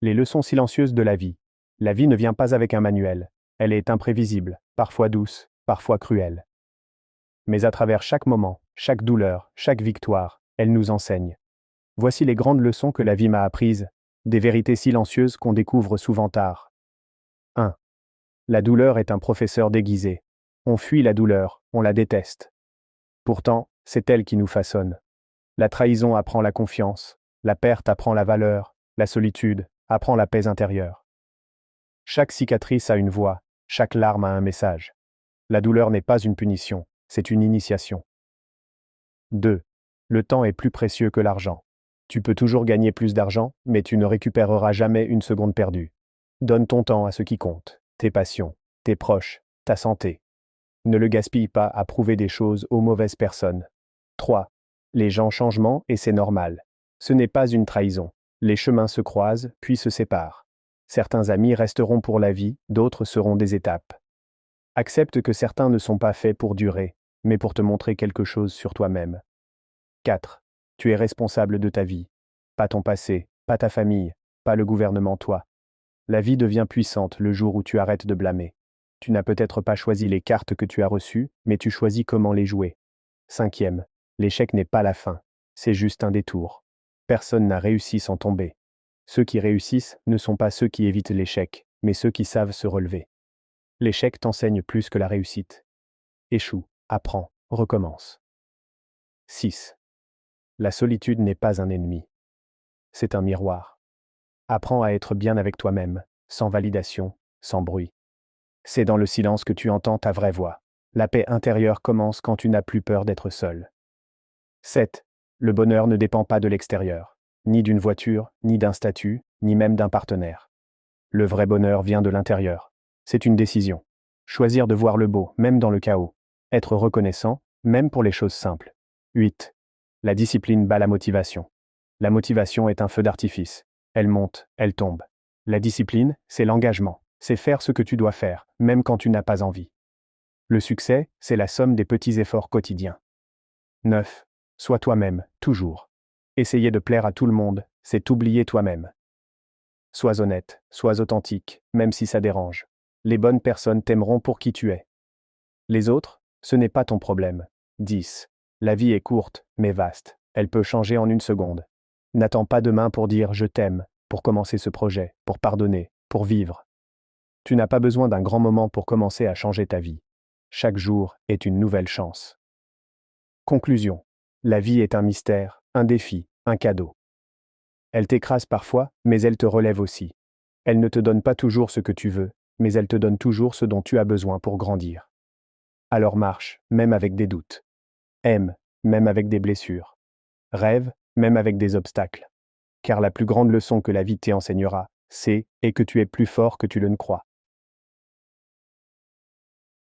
Les leçons silencieuses de la vie. La vie ne vient pas avec un manuel. Elle est imprévisible, parfois douce, parfois cruelle. Mais à travers chaque moment, chaque douleur, chaque victoire, elle nous enseigne. Voici les grandes leçons que la vie m'a apprises, des vérités silencieuses qu'on découvre souvent tard. 1. La douleur est un professeur déguisé. On fuit la douleur, on la déteste. Pourtant, c'est elle qui nous façonne. La trahison apprend la confiance, la perte apprend la valeur, la solitude apprend la paix intérieure. Chaque cicatrice a une voix, chaque larme a un message. La douleur n'est pas une punition, c'est une initiation. 2. Le temps est plus précieux que l'argent. Tu peux toujours gagner plus d'argent, mais tu ne récupéreras jamais une seconde perdue. Donne ton temps à ce qui compte, tes passions, tes proches, ta santé. Ne le gaspille pas à prouver des choses aux mauvaises personnes. 3. Les gens changent et c'est normal. Ce n'est pas une trahison. Les chemins se croisent, puis se séparent. Certains amis resteront pour la vie, d'autres seront des étapes. Accepte que certains ne sont pas faits pour durer, mais pour te montrer quelque chose sur toi-même. 4. Tu es responsable de ta vie. Pas ton passé, pas ta famille, pas le gouvernement, toi. La vie devient puissante le jour où tu arrêtes de blâmer. Tu n'as peut-être pas choisi les cartes que tu as reçues, mais tu choisis comment les jouer. 5. L'échec n'est pas la fin, c'est juste un détour. Personne n'a réussi sans tomber. Ceux qui réussissent ne sont pas ceux qui évitent l'échec, mais ceux qui savent se relever. L'échec t'enseigne plus que la réussite. Échoue, apprends, recommence. 6. La solitude n'est pas un ennemi. C'est un miroir. Apprends à être bien avec toi-même, sans validation, sans bruit. C'est dans le silence que tu entends ta vraie voix. La paix intérieure commence quand tu n'as plus peur d'être seul. 7. Le bonheur ne dépend pas de l'extérieur, ni d'une voiture, ni d'un statut, ni même d'un partenaire. Le vrai bonheur vient de l'intérieur. C'est une décision. Choisir de voir le beau, même dans le chaos. Être reconnaissant, même pour les choses simples. 8. La discipline bat la motivation. La motivation est un feu d'artifice. Elle monte, elle tombe. La discipline, c'est l'engagement. C'est faire ce que tu dois faire, même quand tu n'as pas envie. Le succès, c'est la somme des petits efforts quotidiens. 9. Sois toi-même, toujours. Essayer de plaire à tout le monde, c'est t'oublier toi-même. Sois honnête, sois authentique, même si ça dérange. Les bonnes personnes t'aimeront pour qui tu es. Les autres, ce n'est pas ton problème. 10. La vie est courte, mais vaste. Elle peut changer en une seconde. N'attends pas demain pour dire « je t'aime », pour commencer ce projet, pour pardonner, pour vivre. Tu n'as pas besoin d'un grand moment pour commencer à changer ta vie. Chaque jour est une nouvelle chance. Conclusion. La vie est un mystère, un défi, un cadeau. Elle t'écrase parfois, mais elle te relève aussi. Elle ne te donne pas toujours ce que tu veux, mais elle te donne toujours ce dont tu as besoin pour grandir. Alors marche, même avec des doutes. Aime, même avec des blessures. Rêve, même avec des obstacles. Car la plus grande leçon que la vie t'enseignera, c'est que tu es plus fort que tu le ne crois.